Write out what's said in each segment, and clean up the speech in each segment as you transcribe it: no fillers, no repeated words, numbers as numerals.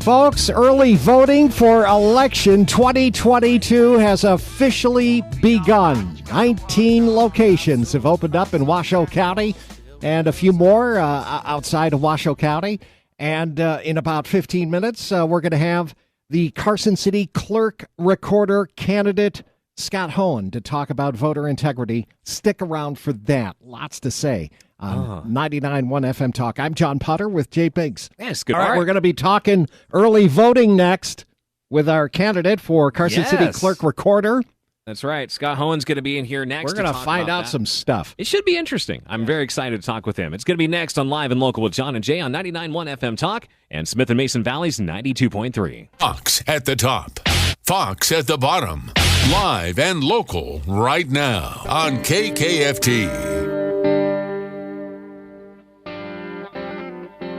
Folks, early voting for election 2022 has officially begun. 19 locations have opened up in Washoe County and a few more outside of Washoe County. And in about 15 minutes, we're going to have the Carson City Clerk Recorder candidate, Scott Hoen, to talk about voter integrity. Stick around for that. Lots to say. 99.1 FM Talk. I'm John Potter with Jay Biggs. Yes, good. All right, we're going to be talking early voting next with our candidate for Carson City Clerk Recorder. That's right. Scott Hoen's going to be in here next. We're going to find out some stuff. It should be interesting. I'm very excited to talk with him. It's going to be next on Live and Local with John and Jay on 99.1 FM Talk and Smith and Mason Valley's 92.3. Fox at the top, Fox at the bottom. Live and Local right now on KKFT.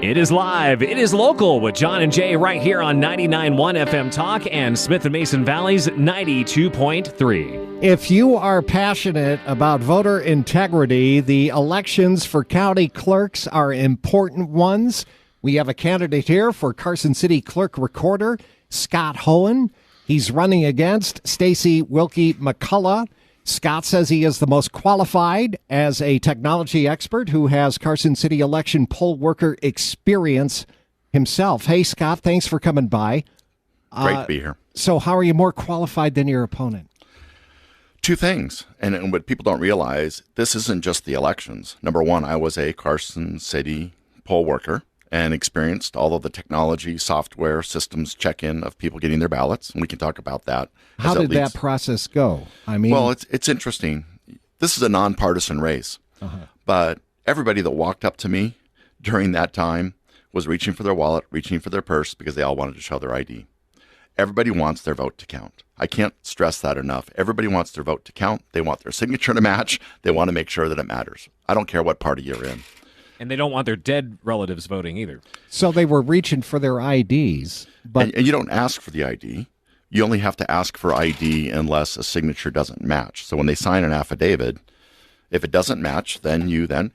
It is live. It is local with John and Jay right here on 99.1 FM Talk and Smith and Mason Valley's 92.3. If you are passionate about voter integrity, the elections for county clerks are important ones. We have a candidate here for Carson City Clerk Recorder, Scott Hoen. He's running against Stacy Wilkie McCullough. Scott says he is the most qualified as a technology expert who has Carson City election poll worker experience himself. Hey, Scott, thanks for coming by. Great to be here. So how are you more qualified than your opponent? Two things. And what people don't realize, this isn't just the elections. Number one, I was a Carson City poll worker and experienced all of the technology, software, systems check-in of people getting their ballots. And we can talk about that. How did that process go? I mean, well, it's interesting. This is a nonpartisan race, but everybody that walked up to me during that time was reaching for their wallet, reaching for their purse because they all wanted to show their ID. Everybody wants their vote to count. I can't stress that enough. Everybody wants their vote to count. They want their signature to match. They want to make sure that it matters. I don't care what party you're in. And they don't want their dead relatives voting either. So they were reaching for their IDs. But and you don't ask for the ID. You only have to ask for ID unless a signature doesn't match. So when they sign an affidavit, if it doesn't match, then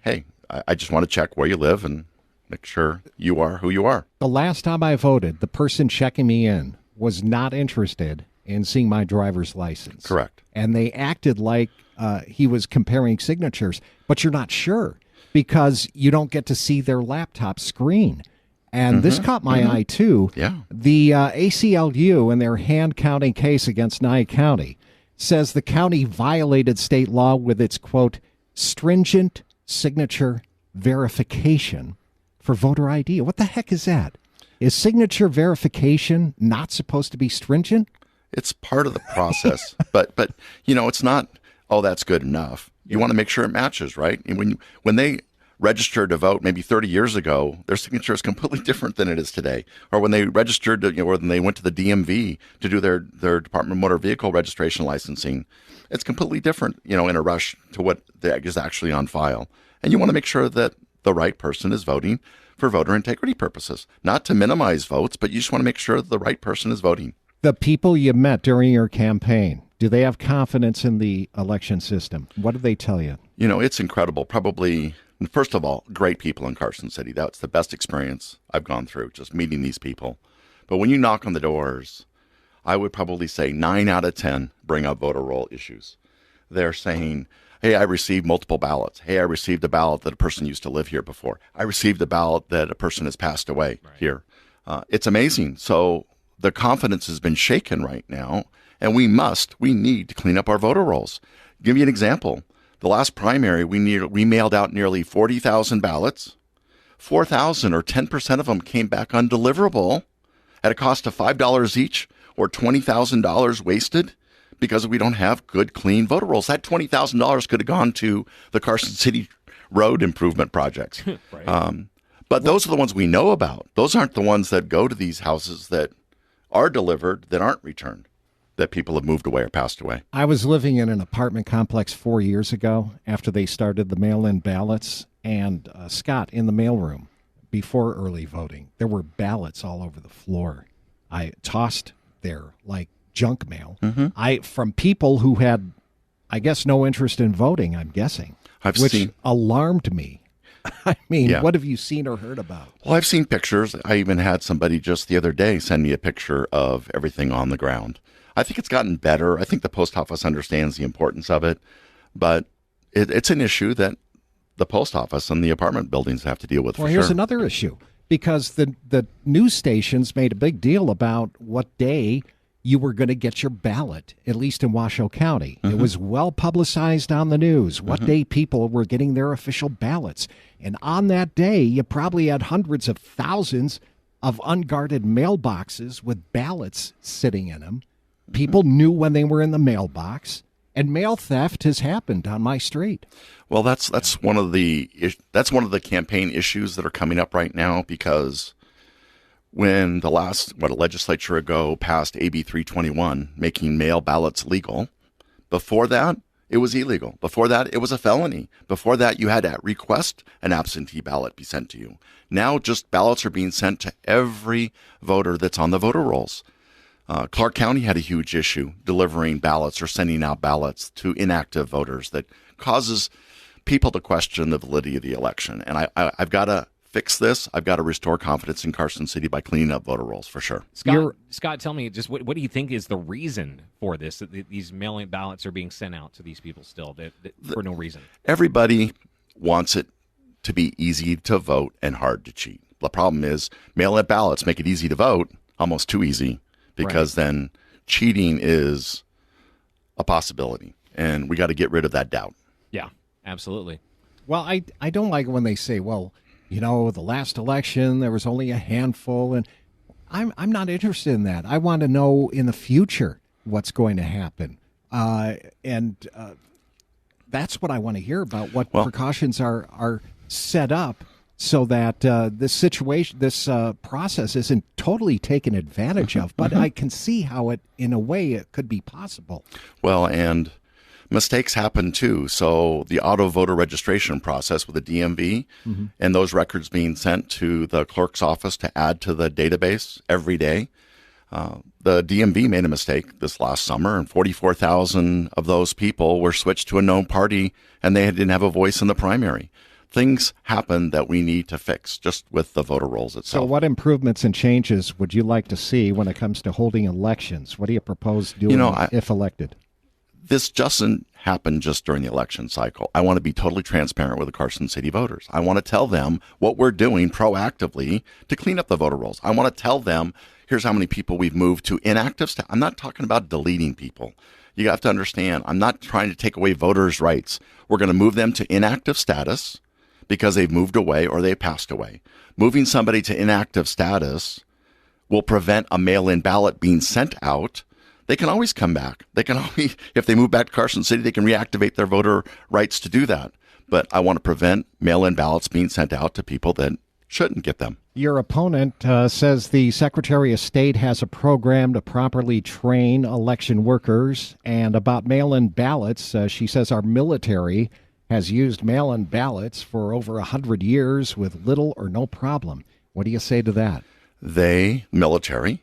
hey, I just want to check where you live and make sure you are who you are. The last time I voted, the person checking me in was not interested in seeing my driver's license. Correct. And they acted like he was comparing signatures, but you're not sure because you don't get to see their laptop screen. And this caught my eye, too. Yeah. The ACLU, in their hand-counting case against Nye County, says the county violated state law with its, quote, stringent signature verification for voter ID. What the heck is that? Is signature verification not supposed to be stringent? It's part of the process. but it's not, oh, that's good enough. You want to make sure it matches, right? And when they registered to vote maybe 30 years ago, their signature is completely different than it is today. Or when they registered, or when they went to the DMV to do their Department of Motor Vehicle registration licensing, it's completely different, in a rush to what is actually on file. And you want to make sure that the right person is voting for voter integrity purposes, not to minimize votes, but you just want to make sure that the right person is voting. The people you met during your campaign, do they have confidence in the election system? What did they tell you? It's incredible. Probably, first of all, great people in Carson City. That's the best experience I've gone through, just meeting these people. But when you knock on the doors, I would probably say 9 out of 10 bring up voter roll issues. They're saying, hey, I received multiple ballots. Hey, I received a ballot that a person used to live here before. I received a ballot that a person has passed away here. It's amazing. So the confidence has been shaken right now, and we need to clean up our voter rolls. Give you an example. The last primary, we mailed out nearly 40,000 ballots. 4,000 or 10% of them came back undeliverable at a cost of $5 each or $20,000 wasted because we don't have good, clean voter rolls. That $20,000 could have gone to the Carson City road improvement projects. But those are the ones we know about. Those aren't the ones that go to these houses that are delivered that aren't returned, that people have moved away or passed away. I was living in an apartment complex 4 years ago after they started the mail-in ballots, and Scott, in the mailroom, before early voting, there were ballots all over the floor. I tossed there like junk mail. From people who had, I guess, no interest in voting, I'm guessing, which alarmed me. I mean, Yeah. what have you seen or heard about? Well, I've seen pictures. I even had somebody just the other day send me a picture of everything on the ground. I think it's gotten better. I think the post office understands the importance of it, but it's an issue that the post office and the apartment buildings have to deal with. Well, for here's sure. another issue, because the news stations made a big deal about what day you were going to get your ballot, at least in Washoe County. It was well publicized on the news what day people were getting their official ballots. And on that day, you probably had hundreds of thousands of unguarded mailboxes with ballots sitting in them. People knew when they were in the mailbox, and mail theft has happened on my street. Well, that's one of the campaign issues that are coming up right now, because when the last a legislature ago passed AB 321 making mail ballots legal, before that it was illegal. Before that it was a felony. Before that you had to request an absentee ballot be sent to you. Now just ballots are being sent to every voter that's on the voter rolls. Clark County had a huge issue delivering ballots or sending out ballots to inactive voters that causes people to question the validity of the election. And I've got to fix this. I've got to restore confidence in Carson City by cleaning up voter rolls for sure. Scott, tell me, just what do you think is the reason for this, that these mail-in ballots are being sent out to these people still for no reason? Everybody wants it to be easy to vote and hard to cheat. The problem is mail-in ballots make it easy to vote, almost too easy, because then cheating is a possibility, and we got to get rid of that doubt. Yeah, absolutely. Well, I don't like when they say, well, you know, the last election, there was only a handful, and I'm not interested in that. I want to know in the future what's going to happen. And that's what I want to hear about, what precautions are set up so that this process isn't totally taken advantage of. But I can see how in a way, it could be possible. Well, and mistakes happen too. So the auto voter registration process with the DMV and those records being sent to the clerk's office to add to the database every day. The DMV made a mistake this last summer, and 44,000 of those people were switched to a known party, and they didn't have a voice in the primary. Things happen that we need to fix just with the voter rolls itself. So what improvements and changes would you like to see when it comes to holding elections? What do you propose doing if elected? This doesn't happen just during the election cycle. I want to be totally transparent with the Carson City voters. I want to tell them what we're doing proactively to clean up the voter rolls. I want to tell them, here's how many people we've moved to inactive status. I'm not talking about deleting people. You have to understand, I'm not trying to take away voters' rights. We're going to move them to inactive status because they've moved away or they passed away. Moving somebody to inactive status will prevent a mail-in ballot being sent out. They can always come back. They can always, if they move back to Carson City, they can reactivate their voter rights to do that. But I want to prevent mail-in ballots being sent out to people that shouldn't get them. Your opponent says the Secretary of State has a program to properly train election workers. And about mail-in ballots, she says our military has used mail-in ballots for over 100 years with little or no problem. What do you say to that? Military,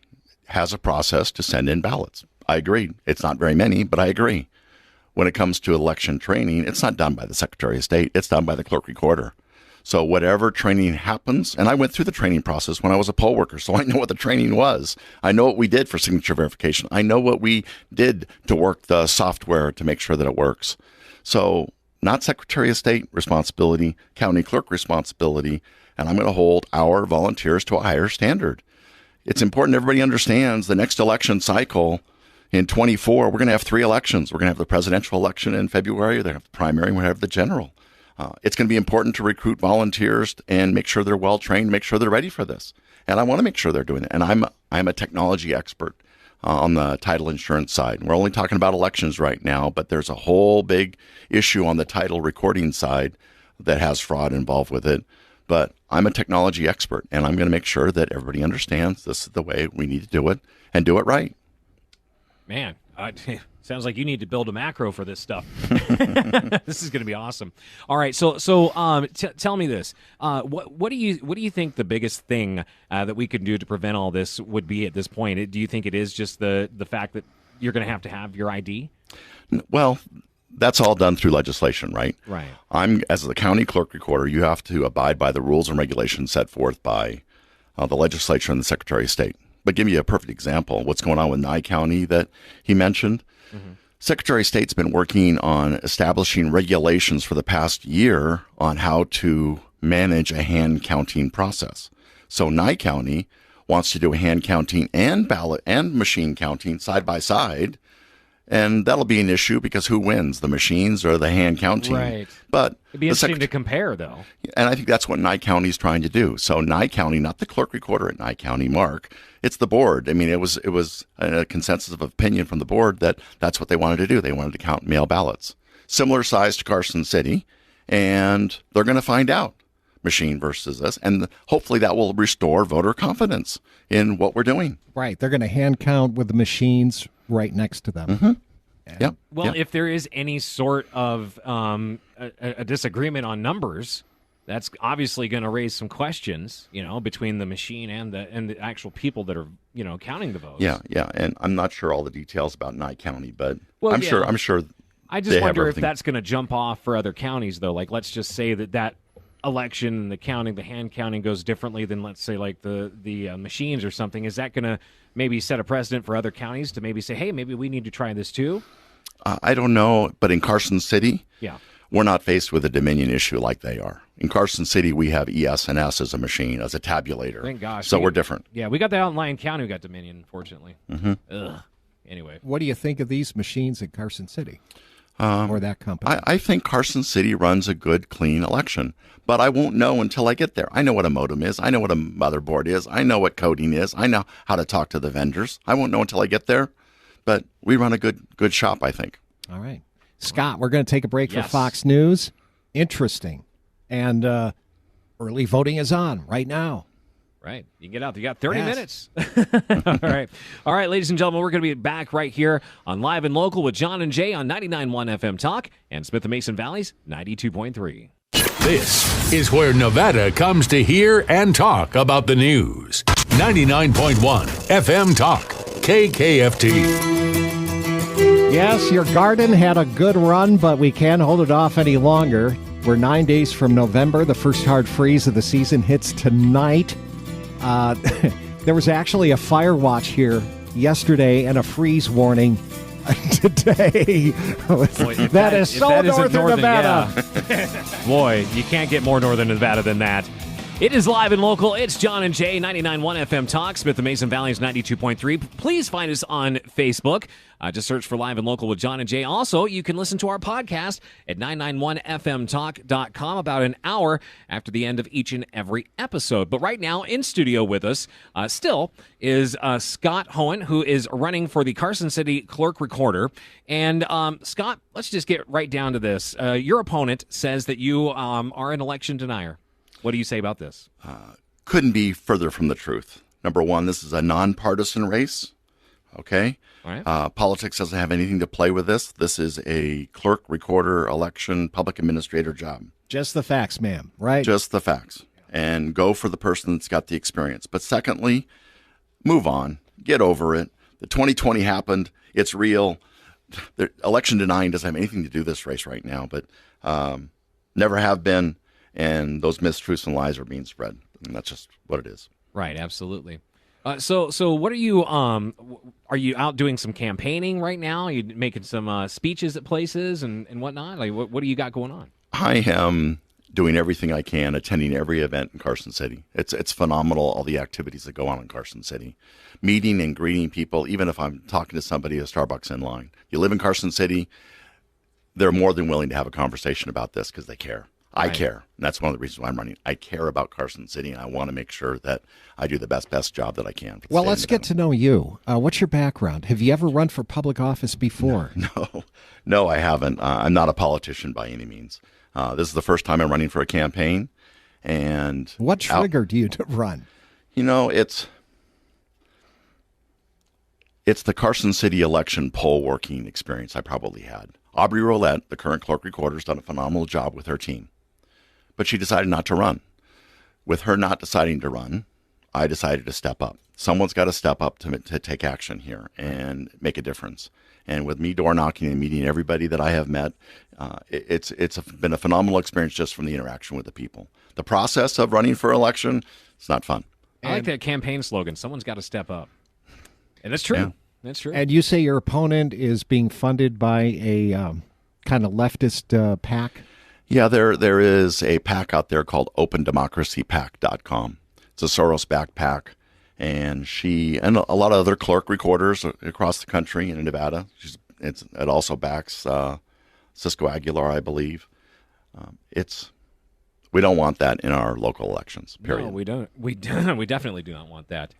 has a process to send in ballots. I agree. It's not very many, but I agree. When it comes to election training, it's not done by the Secretary of State. It's done by the Clerk Recorder. So whatever training happens, and I went through the training process when I was a poll worker, so I know what the training was. I know what we did for signature verification. I know what we did to work the software to make sure that it works. So not Secretary of State responsibility, county clerk responsibility, and I'm going to hold our volunteers to a higher standard. It's important everybody understands the next election cycle in 24, we're going to have 3 elections. We're going to have the presidential election in February. They're going to have the primary. We're going to have the general. It's going to be important to recruit volunteers and make sure they're well trained, make sure they're ready for this. And I want to make sure they're doing it. And I'm a technology expert on the title insurance side. We're only talking about elections right now, but there's a whole big issue on the title recording side that has fraud involved with it. But I'm a technology expert, and I'm going to make sure that everybody understands this is the way we need to do it and do it right. Man, sounds like you need to build a macro for this stuff. This is going to be awesome. All right, so tell me this: what do you think the biggest thing that we can do to prevent all this would be at this point? Do you think it is just the fact that you're going to have your ID? Well, that's all done through legislation, right? Right. As the county clerk recorder, you have to abide by the rules and regulations set forth by the legislature and the Secretary of State. But give you a perfect example, what's going on with Nye County that he mentioned. Secretary of State's been working on establishing regulations for the past year on how to manage a hand counting process. So Nye County wants to do a hand counting and ballot and machine counting side by side. And that'll be an issue because who wins, the machines or the hand counting? Right. But It'd be interesting to compare, though. And I think that's what Nye County is trying to do. So Nye County, not the clerk recorder at Nye County, Mark, it's the board. I mean, it was a consensus of opinion from the board that that's what they wanted to do. They wanted to count mail ballots. Similar size to Carson City, and they're going to find out, machine versus this. And hopefully that will restore voter confidence in what we're doing. Right. They're going to hand count with the machines right next to them. Yep. Well, Yep. if there is any sort of a disagreement on numbers, that's obviously going to raise some questions, between the machine and the actual people that are, counting the votes. Yeah. And I'm not sure all the details about Nye County, but Well, I'm yeah. sure. I they just have wonder if everything. that's going to jump off for other counties, though. Like, let's just say that election, the hand counting goes differently than, let's say, like the machines or something. Is that going to maybe set a precedent for other counties to maybe say, hey, maybe we need to try this too? I don't know, but in Carson City, Yeah. we're not faced with a Dominion issue like they are. In Carson City, we have ES&S as a machine, as a tabulator. Thank gosh. So we're different. Yeah, we got that out in Lyon County. We got Dominion, unfortunately. Ugh. Anyway. What do you think of these machines at Carson City or that company? I think Carson City runs a good, clean election, but I won't know until I get there. I know what a modem is. I know what a motherboard is. I know what coding is. I know how to talk to the vendors. I won't know until I get there, but we run a good shop, I think. All right. Scott, we're going to take a break for Yes. Fox News. Interesting. And early voting is on right now. Right. You can get out. You got 30 Yes. minutes. All right, ladies and gentlemen, we're going to be back right here on Live and Local with John and Jay on 99.1 FM Talk and Smith and Mason Valley's 92.3. This is where Nevada comes to hear and talk about the news. 99.1 FM Talk, KKFT. Yes, your garden had a good run, but we can't hold it off any longer. We're 9 days from November. The first hard freeze of the season hits tonight. There was actually a fire watch here yesterday and a freeze warning today. That is so northern Nevada. Yeah. Boy, you can't get more northern Nevada than that. It is Live and Local. It's John and Jay, 99.1 FM Talk, Smith and Mason Valley's 92.3. Please find us on Facebook. Just search for Live and Local with John and Jay. Also, you can listen to our podcast at 991fmtalk.com about an hour after the end of each and every episode. But right now, in studio with us still is Scott Hoen, who is running for the Carson City Clerk Recorder. And Scott, let's just get right down to this. Your opponent says that you are an election denier. What do you say about this? Couldn't be further from the truth. Number one, this is a nonpartisan race. Okay? All right. Politics doesn't have anything to play with this. This is a clerk, recorder, election, public administrator job. Just the facts, ma'am, right? Just the facts. And go for the person that's got the experience. But secondly, move on. Get over it. The 2020 happened. It's real. The election denying doesn't have anything to do with this race right now, but never have been. And those mistruths and lies are being spread. And that's just what it is. Right, absolutely. So what are you out doing some campaigning right now? Are you making some speeches at places and whatnot? Like, what do you got going on? I am doing everything I can, attending every event in Carson City. It's phenomenal, all the activities that go on in Carson City. Meeting and greeting people, even if I'm talking to somebody at Starbucks in line. You live in Carson City, they're more than willing to have a conversation about this because they care. I care. And that's one of the reasons why I'm running. I care about Carson City, and I want to make sure that I do the best job that I can. For the Well, state of let's get Nevada. to know you. What's your background? Have you ever run for public office before? No, I haven't. I'm not a politician by any means. This is the first time I'm running for a campaign. And What triggered you to run? It's the Carson City election poll working experience I probably had. Aubrey Roulette, the current clerk recorder, has done a phenomenal job with her team. But she decided not to run. With her not deciding to run, I decided to step up. Someone's got to step up to take action here and make a difference. And with me door knocking and meeting everybody that I have met, it's been a phenomenal experience just from the interaction with the people. The process of running for election, it's not fun. I like that campaign slogan. Someone's got to step up. And that's true. Yeah. That's true. And you say your opponent is being funded by a kind of leftist PAC? Yeah, there is a PAC out there called OpenDemocracyPAC.com. It's a Soros-backed PAC. And she and a lot of other clerk recorders across the country and in Nevada. It also backs Cisco Aguilar, I believe. We don't want that in our local elections. Period. No, we don't. We definitely do not want that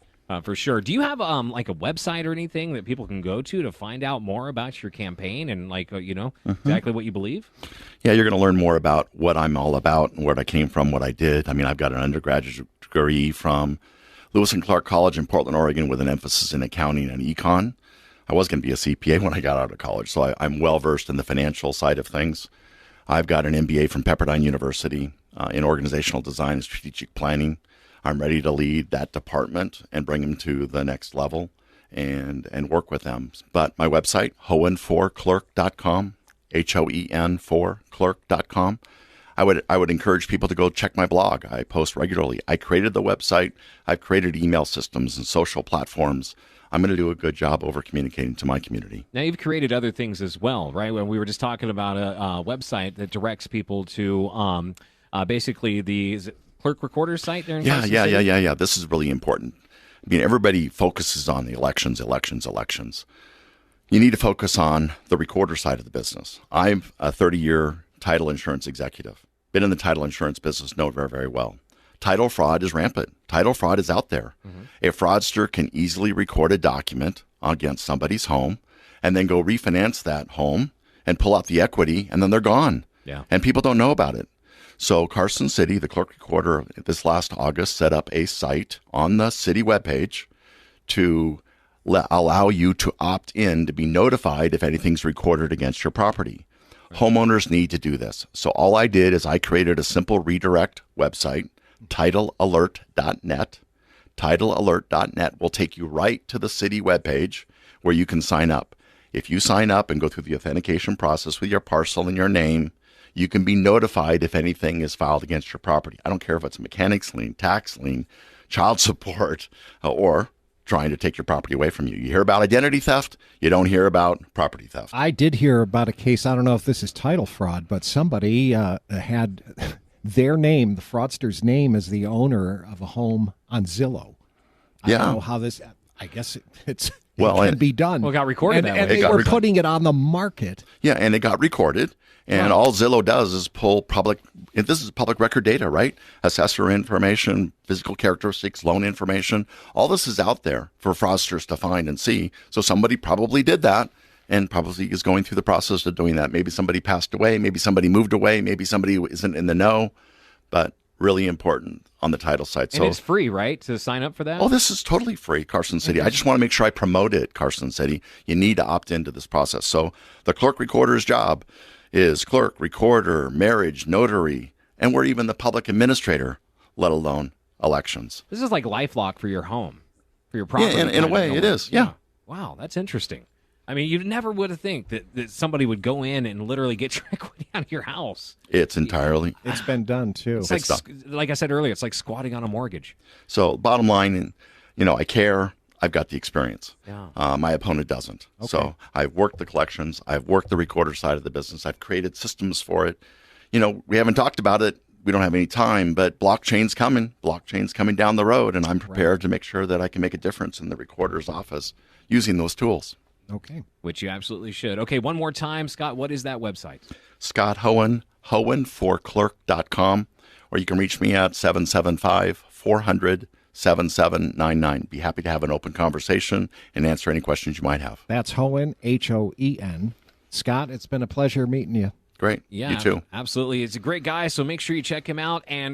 for sure. Do you have like a website or anything that people can go to find out more about your campaign and exactly what you believe? Yeah, you're going to learn more about what I'm all about and where I came from, what I did. I mean, I've got an undergraduate degree from Lewis and Clark College in Portland, Oregon, with an emphasis in accounting and econ. I was going to be a CPA when I got out of college, so I'm well-versed in the financial side of things. I've got an MBA from Pepperdine University in organizational design and strategic planning. I'm ready to lead that department and bring them to the next level and work with them. But my website, Hoen4Clerk.com, Hoen4Clerk.com. I would encourage people to go check my blog. I post regularly. I created the website. I've created email systems and social platforms. I'm going to do a good job over communicating to my community. Now, you've created other things as well, right? When we were just talking about a website that directs people to basically is it Clerk Recorder site there in Carson City? Yeah. This is really important. I mean, everybody focuses on the elections. You need to focus on the recorder side of the business. I'm a 30-year title insurance executive. Been in the title insurance business, know it very, very well. Title fraud is rampant. Title fraud is out there. Mm-hmm. A fraudster can easily record a document against somebody's home and then go refinance that home and pull out the equity, and then they're gone. Yeah. And people don't know about it. So Carson City, the Clerk Recorder, this last August set up a site on the city webpage to allow you to opt in to be notified if anything's recorded against your property. Homeowners need to do this. So all I did is I created a simple redirect website, titlealert.net. Titlealert.net will take you right to the city webpage where you can sign up. If you sign up and go through the authentication process with your parcel and your name, you can be notified if anything is filed against your property. I don't care if it's a mechanics lien, tax lien, child support, or trying to take your property away from you. You hear about identity theft, you don't hear about property theft. I did hear about a case, I don't know if this is title fraud, but somebody had their name, the fraudster's name, as the owner of a home on Zillow. I don't know how this, I guess it can be done. Well, it got recorded that way. And they were putting it on the market. Yeah, and it got recorded. And all Zillow does is pull this is public record data, right? Assessor information, physical characteristics, loan information. All this is out there for fraudsters to find and see. So somebody probably did that and probably is going through the process of doing that. Maybe somebody passed away. Maybe somebody moved away. Maybe somebody isn't in the know. But really important on the title site. And it's free, right, to sign up for that? Oh, this is totally free, Carson City. I just want to make sure I promote it, Carson City. You need to opt into this process. So the clerk recorder's job is clerk, recorder, marriage, notary, and we're even the public administrator, let alone elections. This is like LifeLock for your home, for your property. Yeah, in a way, it is. Yeah. Wow, that's interesting. I mean, you never would have think that somebody would go in and literally get your equity out of your house. It's entirely. It's been done, too. It's like I said earlier, it's like squatting on a mortgage. So bottom line, I care. I've got the experience. Yeah. My opponent doesn't. Okay. So I've worked the collections. I've worked the recorder side of the business. I've created systems for it. We haven't talked about it. We don't have any time, but blockchain's coming. Blockchain's coming down the road, and I'm prepared to make sure that I can make a difference in the recorder's office using those tools. Okay. Which you absolutely should. Okay, one more time, Scott, what is that website? Scott Hoen, Hoen4Clerk.com, or you can reach me at 775-400-7799. Be happy to have an open conversation and answer any questions you might have. That's Hoen, Hoen. Scott, it's been a pleasure meeting you. Great. Yeah, You too. Absolutely. It's a great guy, so make sure you check him out. And